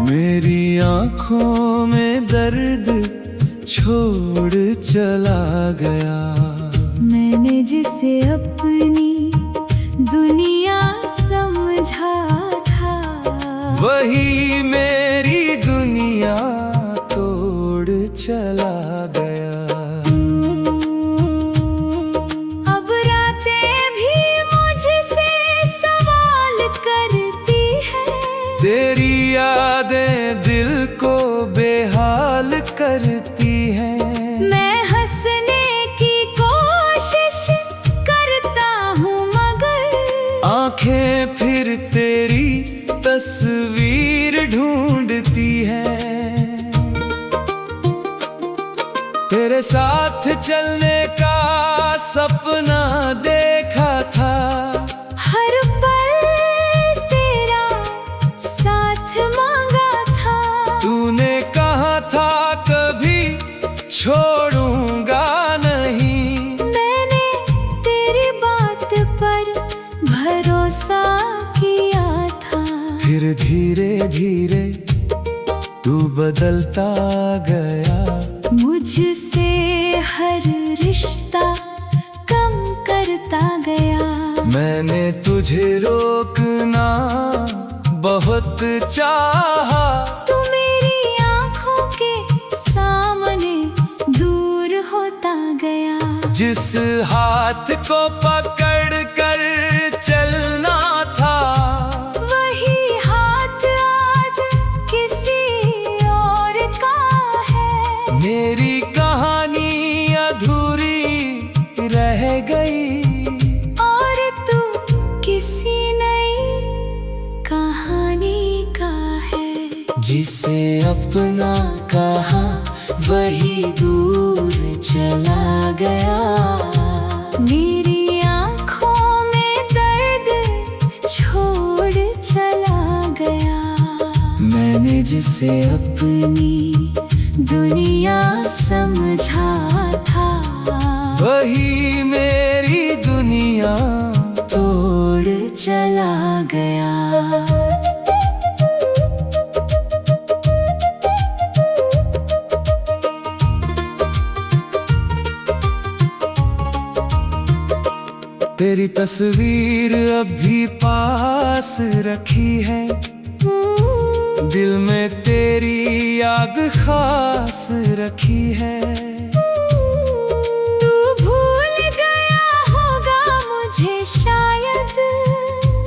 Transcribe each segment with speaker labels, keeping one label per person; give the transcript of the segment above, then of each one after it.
Speaker 1: मेरी आँखों में दर्द छोड़ चला गया।
Speaker 2: मैंने जिसे अपनी दुनिया समझा था,
Speaker 1: वही मेरी दुनिया तोड़ चला गया।
Speaker 2: अब रातें भी मुझसे सवाल करती हैं,
Speaker 1: तेरी यादें दिल को बेहाल करती हैं।
Speaker 2: मैं हंसने की कोशिश करता हूँ मगर
Speaker 1: आंखें फिर तेरी तस्वीर ढूंढती हैं। तेरे साथ चलने का सपना देखा था,
Speaker 2: हर पल तेरा साथ मांगा था।
Speaker 1: तूने कहा था कभी छोड़ूंगा नहीं।
Speaker 2: मैंने तेरी बात पर भरोसा किया था।
Speaker 1: फिर धीरे धीरे तू बदलता गया।
Speaker 2: मुझसे हर रिश्ता कम करता गया।
Speaker 1: मैंने तुझे रोकना बहुत चाहा,
Speaker 2: तू मेरी आँखों के सामने दूर होता गया।
Speaker 1: जिस हाथ को पकड़ कर चलना था,
Speaker 2: वही हाथ आज किसी और का है।
Speaker 1: मेरी कहानी अधूरी रह गई
Speaker 2: और तू किसी नई कहानी का है।
Speaker 1: जिसे अपना कहा वही दूर चला गया।
Speaker 2: मेरी आँखों में दर्द छोड़ चला गया।
Speaker 1: मैंने जिसे
Speaker 2: अपनी दुनिया समझा था,
Speaker 1: वही मेरी दुनिया
Speaker 2: तोड़ चला गया।
Speaker 1: तेरी तस्वीर अभी पास रखी है, दिल में तेरी याद खास रखी है।
Speaker 2: तू भूल गया होगा मुझे शायद,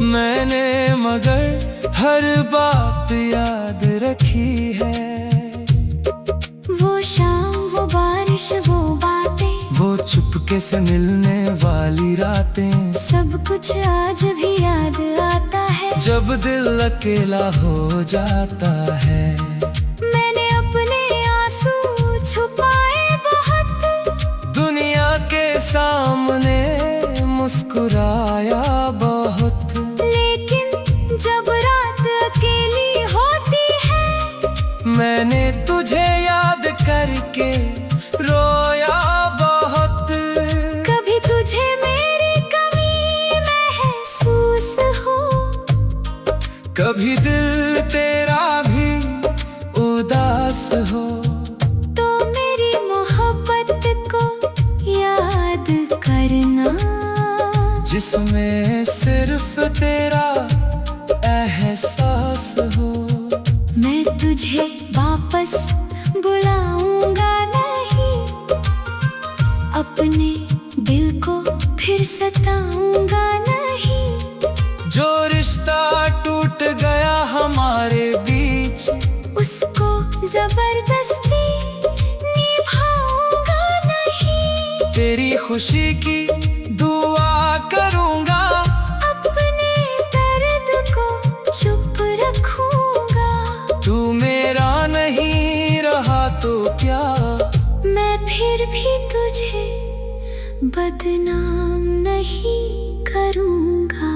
Speaker 1: मैंने मगर हर बात याद रखी है।
Speaker 2: वो शाम, वो बारिश, वो बातें,
Speaker 1: वो चुपके से मिलने वाली रातें,
Speaker 2: सब कुछ आज भी याद आता है।
Speaker 1: जब दिल अकेला हो जाता है।
Speaker 2: मैंने अपने आंसू छुपाए बहुत,
Speaker 1: दुनिया के सामने मुस्कुराया बहुत।
Speaker 2: लेकिन जब रात अकेली होती है,
Speaker 1: मैंने तुझे याद करके रोया बहुत।
Speaker 2: कभी तुझे मेरी कमी महसूस हो,
Speaker 1: कभी दिल तेरा भी उदास हो,
Speaker 2: तो मेरी मोहब्बत को याद करना,
Speaker 1: जिसमें सिर्फ तेरा एहसास हो।
Speaker 2: मैं तुझे वापस बुलाऊंगा नहीं, अपने दिल को फिर सताऊंगा नहीं।
Speaker 1: जो रिश्ता टूट गया हमारे बीच,
Speaker 2: उसको जबरदस्ती निभाऊंगा नहीं।
Speaker 1: तेरी खुशी की दुआ करूंगा,
Speaker 2: अपने दर्द को चुप रखूंगा।
Speaker 1: तू मेरा नहीं रहा तो क्या,
Speaker 2: मैं फिर भी तुझे बदनाम नहीं करूंगा।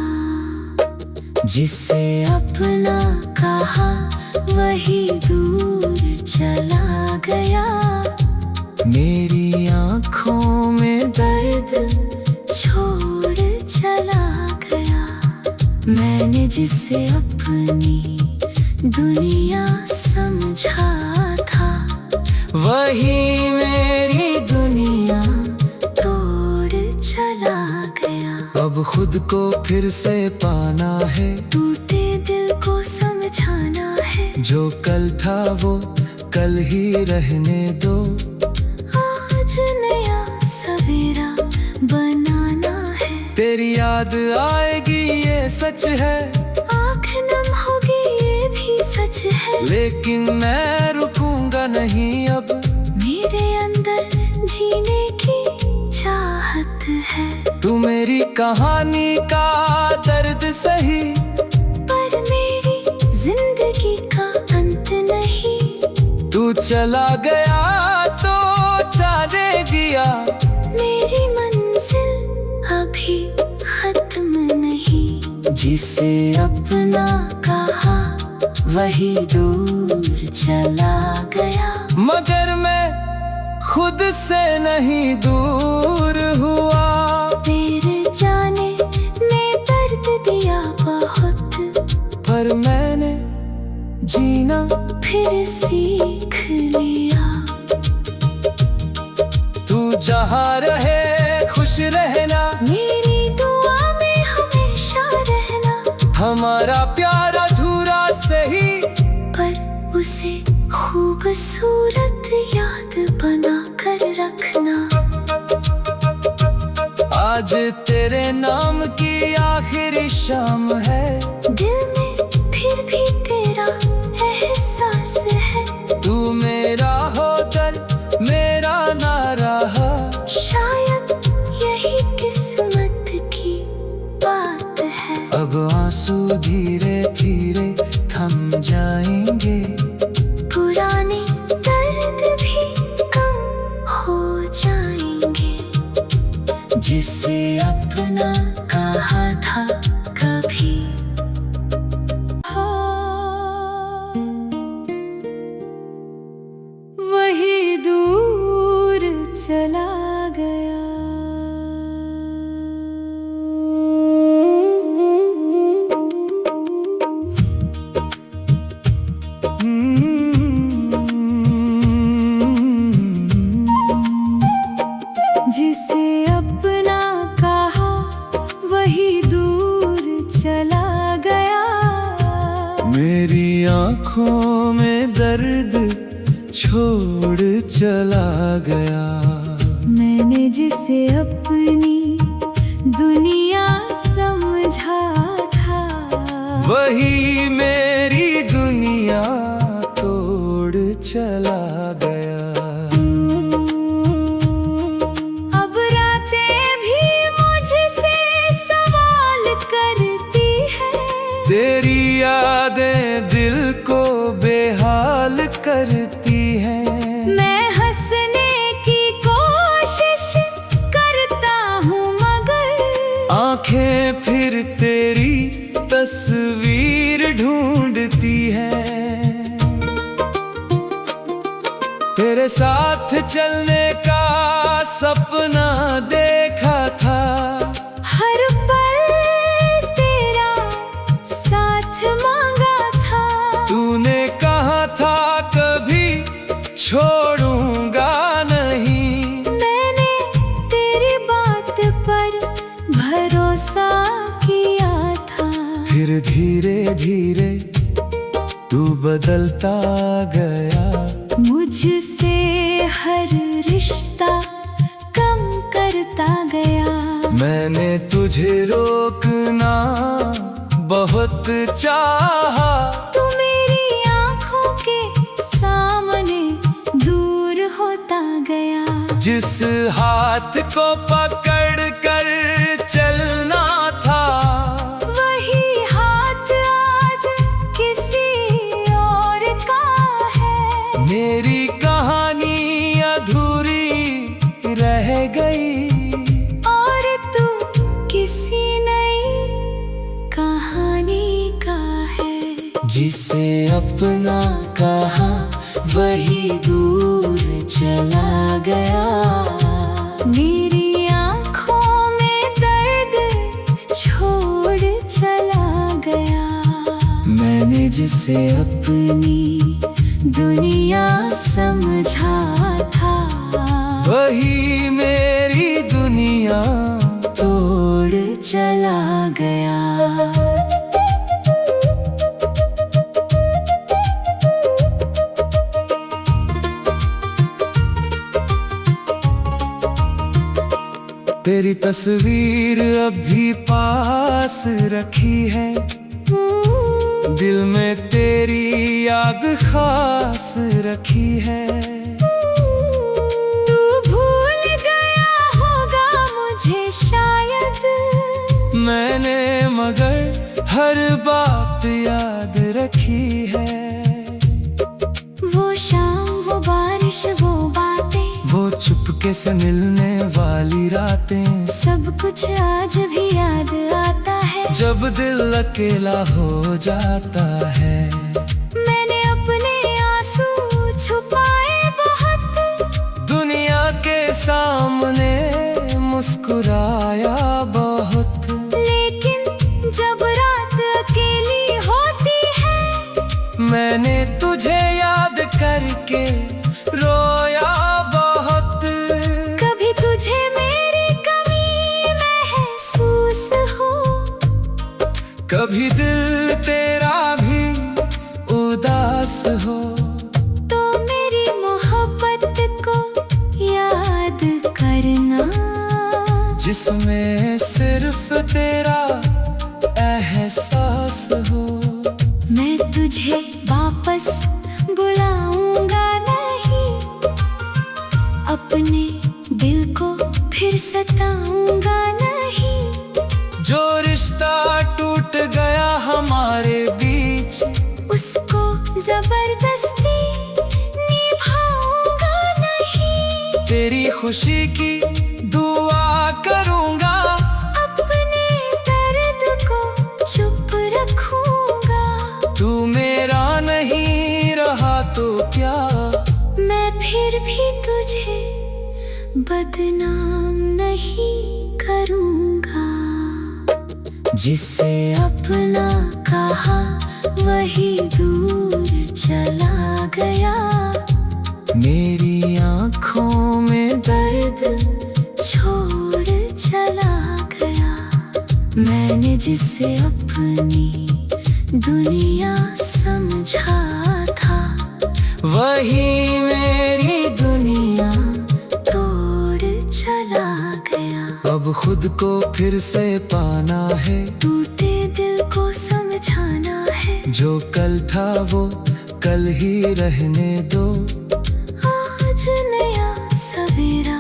Speaker 2: जिसे अपना कहा वही दूर चला गया।
Speaker 1: मेरी आँखों में
Speaker 2: दर्द छोड़ चला गया। मैंने जिसे अपनी दुनिया समझा था,
Speaker 1: वही मेरी दुनिया
Speaker 2: तोड़ चला गया।
Speaker 1: अब खुद को फिर से पाना है,
Speaker 2: टूटे दिल को समझाना है।
Speaker 1: जो कल था वो कल ही रहने दो।
Speaker 2: आज नया सवेरा बनाना है।
Speaker 1: तेरी याद आएगी ये सच है,
Speaker 2: आँख नम होगी ये भी सच है।
Speaker 1: लेकिन मैं रुकूंगा नहीं अब।
Speaker 2: मेरे अंदर जीने की चाहत है।
Speaker 1: तू मेरी कहानी का दर्द सही,
Speaker 2: पर मेरी जिंदगी का अंत नहीं।
Speaker 1: तू चला गया तो जाने दिया,
Speaker 2: मेरी मंजिल अभी खत्म नहीं। जिसे अपना कहा वही दूर चला गया।
Speaker 1: मगर मैं खुद से नहीं दूर हुआ।
Speaker 2: तेरे जाने में दर्द दिया बहुत,
Speaker 1: पर मैंने जीना
Speaker 2: फिर सीख लिया।
Speaker 1: तू जहाँ रहे खुश रहना,
Speaker 2: मेरी दुआ में हमेशा रहना।
Speaker 1: हमारा प्यार अधूरा सही,
Speaker 2: पर उसे खूबसूरत याद बना कर रखना।
Speaker 1: आज तेरे नाम की आखिरी शाम है।
Speaker 2: दिल में फिर भी तेरा एहसास है।
Speaker 1: तू मेरा हो दर्द मेरा ना रहा।
Speaker 2: शायद यही किस्मत की बात है।
Speaker 1: अब आंसू धीरे धीरे थम जाएंगे,
Speaker 2: पुराने दर्द भी कम हो जाएंगे। जिसे अपना कहा था कभी, वही दूर चला गया। जिसे अपना कहा वही दूर चला गया।
Speaker 1: मेरी आँखों में दर्द छोड़ चला गया।
Speaker 2: मैंने जिसे अपनी दुनिया समझा था,
Speaker 1: वही मेरी दुनिया तोड़ चला गया।
Speaker 2: अब रातें भी मुझसे सवाल करती है।
Speaker 1: तेरी यादें दिल को बेहाल करती हैं।
Speaker 2: मैं हंसने की कोशिश करता हूँ मगर
Speaker 1: आंखें फिर तेरी तस्वीर ढूंढती हैं। तेरे साथ चलने का सपना देखा था।
Speaker 2: हर पल तेरा साथ मांगा था।
Speaker 1: तूने कहा था कभी छोड़ूंगा नहीं।
Speaker 2: मैंने तेरी बात पर भरोसा किया था।
Speaker 1: फिर धीरे धीरे तू बदलता गया।
Speaker 2: मुझसे हर रिश्ता कम करता गया।
Speaker 1: मैंने तुझे रोकना बहुत चाहा।
Speaker 2: तू मेरी आँखों के सामने दूर होता गया।
Speaker 1: जिस हाथ को पकड़ कर चलना था,
Speaker 2: वही हाथ आज किसी और का है।
Speaker 1: मेरी कहानी अधूरी रह गई
Speaker 2: और तू किसी नई कहानी का है।
Speaker 1: जिसे अपना कहा वही दूर चला गया।
Speaker 2: मेरी आँखों में दर्द छोड़ चला गया।
Speaker 1: मैंने
Speaker 2: जिसे अपनी दुनिया समझा था,
Speaker 1: वही मेरी दुनिया
Speaker 2: तोड़ चला गया।
Speaker 1: तेरी तस्वीर अभी पास रखी है, दिल में तेरी याद खास रखी है।
Speaker 2: तू भूल गया होगा मुझे शायद,
Speaker 1: मैंने मगर हर बात याद रखी है।
Speaker 2: वो शाम, वो बारिश, वो बातें,
Speaker 1: वो चुपके से मिलने वाली रातें,
Speaker 2: सब कुछ आज भी याद आता है।
Speaker 1: जब दिल अकेला हो जाता है।
Speaker 2: मैंने अपने आंसू छुपाए बहुत,
Speaker 1: दुनिया के सामने मुस्कुराया बहुत,
Speaker 2: लेकिन जब रात अकेली होती है,
Speaker 1: मैंने तुझे याद करके रोया बहुत।
Speaker 2: कभी तुझे मेरी कमी महसूस हो,
Speaker 1: कभी दिल तेरा भी उदास हो,
Speaker 2: तो मेरी मोहब्बत को याद करना,
Speaker 1: जिसमें सिर्फ तेरा एहसास हो।
Speaker 2: मैं तुझे वापस बुलाऊंगा नहीं, अपने दिल को फिर सताऊंगा नहीं।
Speaker 1: जो रिश्ता टूट गया हमारे बीच,
Speaker 2: उसको जबरदस्ती निभाऊंगा नहीं।
Speaker 1: तेरी खुशी की दुआ करूंगा,
Speaker 2: अपने दर्द को चुप रखूंगा।
Speaker 1: तू मेरा नहीं रहा तो क्या,
Speaker 2: मैं फिर भी तुझे बदनाम नहीं करूंगा। जिसे अपना कहा वही दूर चला गया,
Speaker 1: मेरी आँखों में
Speaker 2: दर्द छोड़ चला गया। मैंने जिसे अपनी दुनिया समझा था,
Speaker 1: वही मेरी दुनिया
Speaker 2: तोड़ चला गया।
Speaker 1: अब खुद को फिर से पाना है,
Speaker 2: टूटे दिल को समझाना है।
Speaker 1: जो कल था वो कल ही रहने दो।
Speaker 2: आज नया सवेरा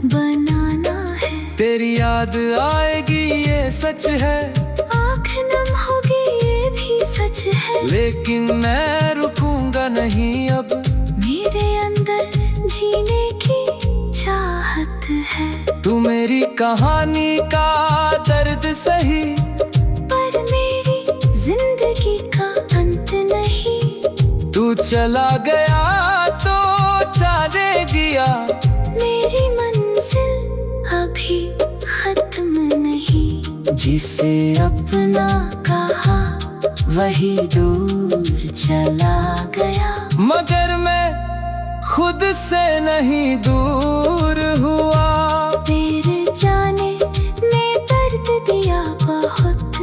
Speaker 2: बनाना है।
Speaker 1: तेरी याद आएगी ये सच है,
Speaker 2: आँख नम होगी ये भी सच है।
Speaker 1: लेकिन मैं रुकूंगा नहीं अब,
Speaker 2: मेरे अंदर जीने की चाहत है।
Speaker 1: तू मेरी कहानी का दर्द सही,
Speaker 2: पर मेरी जिंदगी का अंत नहीं।
Speaker 1: तू चला गया तो जाने दिया,
Speaker 2: मेरी मंजिल अभी खत्म नहीं। जिसे अपना कहा वही दूर चला गया,
Speaker 1: मगर मैं खुद से नहीं दूर हुआ।
Speaker 2: तेरे जाने ने दर्द दिया बहुत,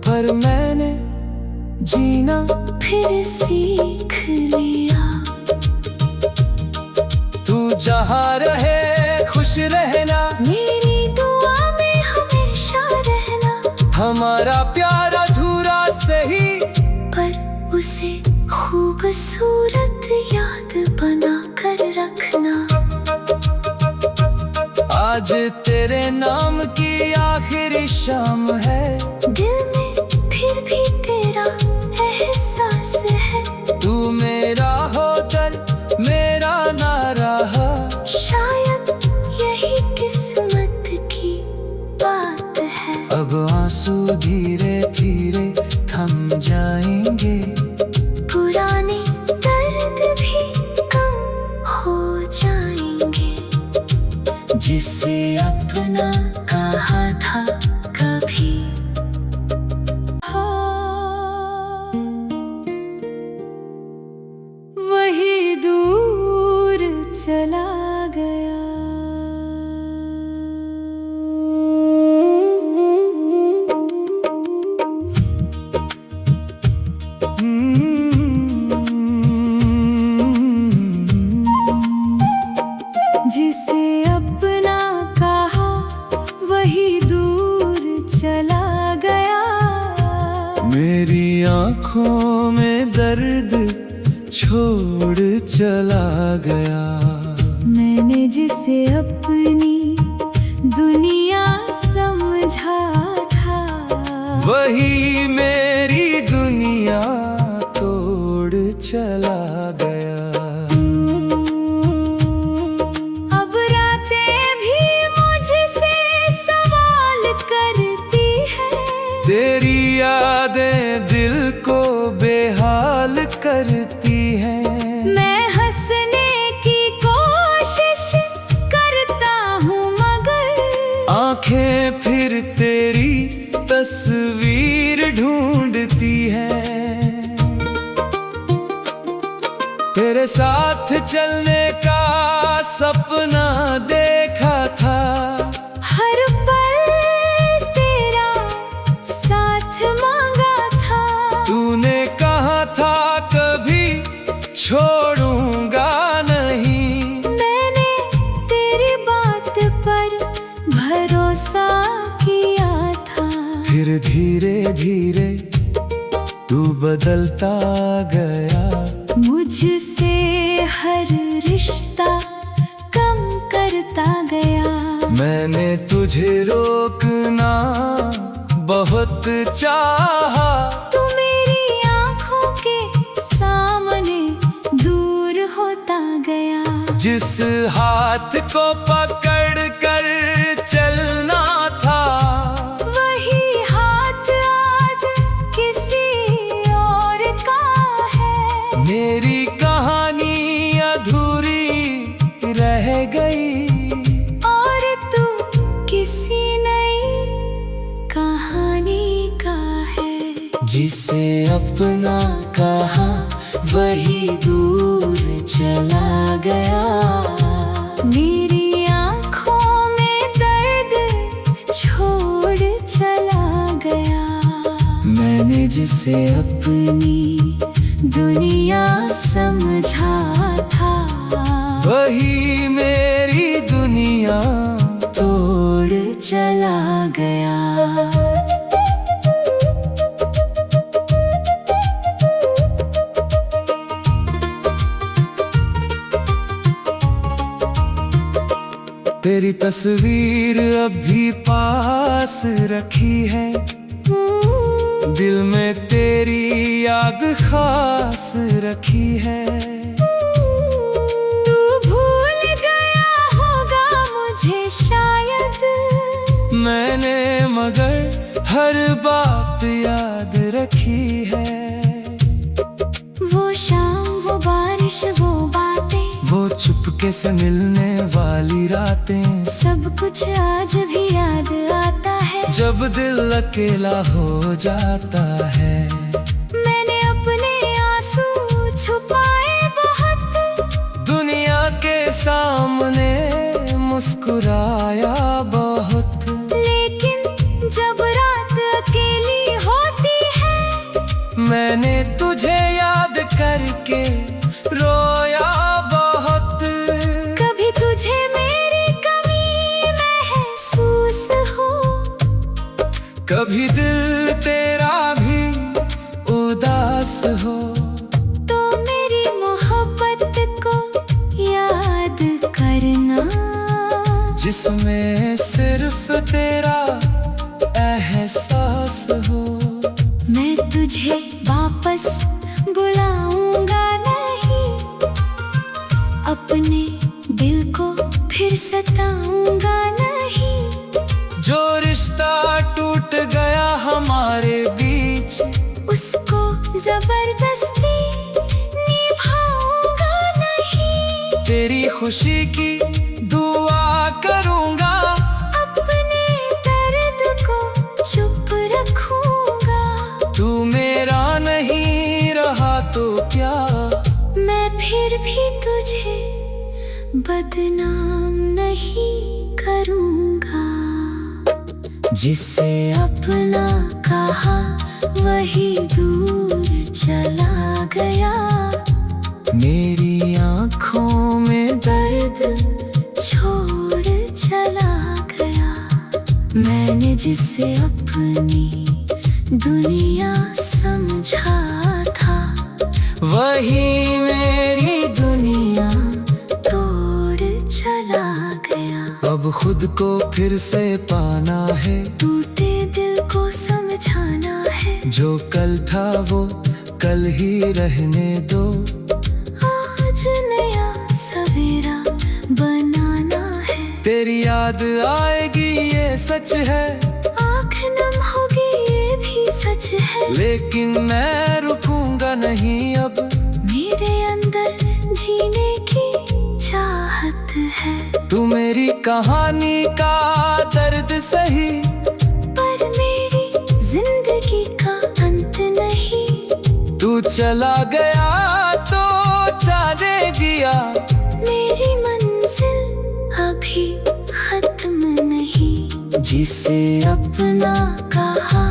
Speaker 1: पर मैंने जीना
Speaker 2: फिर सीख लिया।
Speaker 1: तू जहाँ रहे खुश रहना,
Speaker 2: मेरी दुआ में हमेशा रहना।
Speaker 1: हमारा प्यार अधूरा सही,
Speaker 2: पर उसे खूबसूरत याद बना कर रखना।
Speaker 1: आज तेरे नाम की आखिरी शाम है,
Speaker 2: दिल में फिर भी तेरा एहसास है।
Speaker 1: तू मेरा हो दर्द मेरा ना रहा,
Speaker 2: शायद यही किस्मत की बात है।
Speaker 1: अब आंसू धीरे धीरे थम जाएंगे,
Speaker 2: पुराने दर्द भी कम हो जाएंगे। जिसे अपना कहा था कभी हो। चला गया। जिसे अपना कहा वही दूर चला गया।
Speaker 1: मेरी आँखों में दर्द छोड़ चला गया।
Speaker 2: मैंने जिसे अपनी दुनिया समझा था
Speaker 1: वही मेरी दुनिया तोड़ चला गया।
Speaker 2: अब रातें भी मुझसे सवाल करती हैं।
Speaker 1: तेरी यादें दिल को बेहाल करती हैं।
Speaker 2: मैं हंसने की कोशिश करता हूँ मगर
Speaker 1: आंखें फिर तेरी तस्वीर ढूंढती हैं। तेरे साथ चलने का सपना देखा था।
Speaker 2: हर पल तेरा साथ मांगा था।
Speaker 1: तूने कहा था कभी छोड़ूंगा नहीं।
Speaker 2: मैंने तेरी बात पर भरोसा किया था।
Speaker 1: फिर धीरे धीरे तू बदलता गया।
Speaker 2: मुझसे हर रिश्ता कम करता गया।
Speaker 1: मैंने तुझे रोकना बहुत चाहा।
Speaker 2: तू मेरी आँखों के सामने दूर होता गया।
Speaker 1: जिस हाथ को पकड़ कर चलना था
Speaker 2: वही हाथ आज किसी और का है।
Speaker 1: मेरी कहानी अधूरी रह गई
Speaker 2: और तू किसी नई कहानी का है।
Speaker 1: जिसे अपना कहा वही दूर चला गया।
Speaker 2: मेरी आँखों में दर्द छोड़ चला गया।
Speaker 1: मैंने जिसे
Speaker 2: अपनी दुनिया समझा था
Speaker 1: वही मेरी दुनिया
Speaker 2: तोड़ चला गया।
Speaker 1: तेरी तस्वीर अभी पास रखी है। दिल में तेरी याद खास रखी है।
Speaker 2: तू भूल गया होगा मुझे शायद।
Speaker 1: मैंने मगर हर बात याद रखी है।
Speaker 2: वो शाम, वो बारिश, वो बातें,
Speaker 1: वो चुपके से मिलने वाली रातें,
Speaker 2: सब कुछ आज भी याद आता है।
Speaker 1: जब दिल अकेला हो जाता है।
Speaker 2: मैंने अपने आंसू छुपाए बहुत।
Speaker 1: दुनिया के सामने मुस्कुराया बहुत।
Speaker 2: लेकिन जब रात अकेली होती है
Speaker 1: मैंने तुझे याद करके रोया बहुत।
Speaker 2: कभी तुझे मेरी कमी महसूस हो,
Speaker 1: कभी दिल तेरा भी उदास हो,
Speaker 2: तो मेरी मोहब्बत को याद करना,
Speaker 1: जिसमें सिर्फ तेरा एहसास हो।
Speaker 2: मैं तुझे वापस बुलाऊंगा नहीं, अपने दिल को फिर सताऊंगा नहीं।
Speaker 1: जो रिश्ता टूट गया हमारे बीच,
Speaker 2: उसको जबरदस्ती निभाऊंगा नहीं।
Speaker 1: तेरी खुशी की दुआ करूंगा,
Speaker 2: अपने दर्द को चुप रखूंगा।
Speaker 1: तू मेरा नहीं रहा तो क्या,
Speaker 2: मैं फिर भी तुझे बदनाम नहीं करूँगा।
Speaker 1: जिसे
Speaker 2: अपना कहा वही दूर चला गया।
Speaker 1: मेरी आँखों में
Speaker 2: दर्द छोड़ चला गया। मैंने जिसे अपनी दुनिया समझा था,
Speaker 1: वही मेरी
Speaker 2: दुनिया तोड़ चला गया।
Speaker 1: अब खुद को फिर से पाना है,
Speaker 2: टूटे दिल को समझाना है।
Speaker 1: जो कल था वो कल ही रहने दो।
Speaker 2: आज नया सवेरा बनाना है।
Speaker 1: तेरी याद आएगी ये सच है,
Speaker 2: आँख नम होगी ये भी सच है।
Speaker 1: लेकिन मैं रुकूंगा नहीं अब।
Speaker 2: मेरे अंदर जीने की चाहत है।
Speaker 1: तू मेरी कहानी का दर्द सही,
Speaker 2: पर मेरी जिंदगी का अंत नहीं।
Speaker 1: तू चला गया तो जाने दिया।
Speaker 2: मेरी मंजिल अभी खत्म नहीं।
Speaker 1: जिसे
Speaker 2: अपना कहा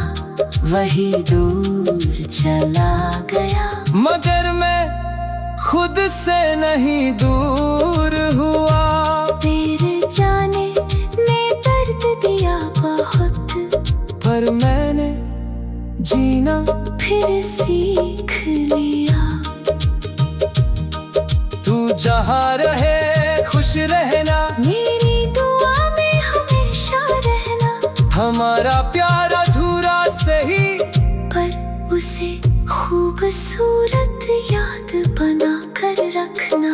Speaker 2: वही दूर चला गया।
Speaker 1: मगर मैं खुद से नहीं दूर हुआ।
Speaker 2: तेरे जाने में दर्द दिया बहुत,
Speaker 1: पर मैंने जीना
Speaker 2: फिर सीख लिया।
Speaker 1: तू जहाँ रहे खुश रहना,
Speaker 2: मेरी दुआ में हमेशा रहना।
Speaker 1: हमारा प्यार अधूरा सही,
Speaker 2: पर उसे खूबसूरत याद बना कर रखना।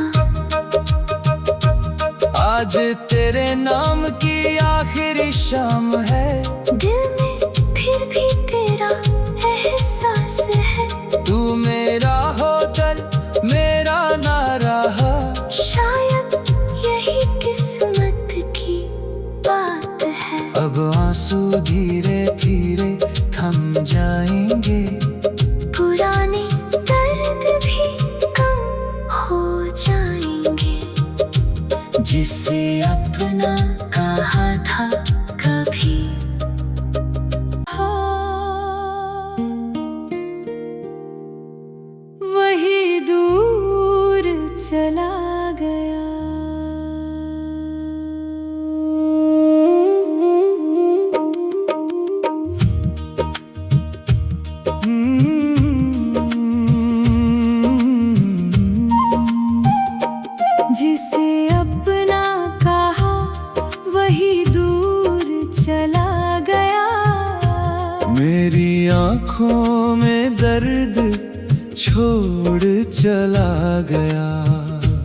Speaker 1: आज तेरे नाम की आखिरी शाम है।
Speaker 2: दिल में फिर भी तेरा एहसास है।
Speaker 1: तू मेरा हो दर्द मेरा ना रहा।
Speaker 2: शायद यही किस्मत की बात है।
Speaker 1: अब आंसू धीरे धीरे थम जाएंगे,
Speaker 2: पुराने दर्द भी कम हो जाएंगे।
Speaker 1: जिसे
Speaker 2: अपना कहा था कभी वही दूर चला गया। जिसे अपना कहा वही दूर चला गया।
Speaker 1: मेरी आँखों में दर्द छोड़ चला गया।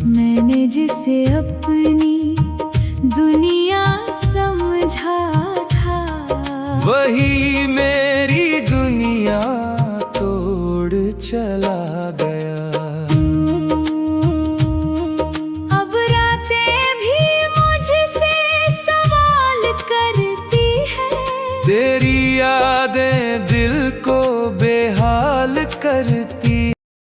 Speaker 2: मैंने जिसे अपनी दुनिया समझा था,
Speaker 1: वही मेरी दुनिया तोड़ चला गया।
Speaker 2: अब रातें भी मुझसे सवाल करती है।
Speaker 1: तेरी यादें दिल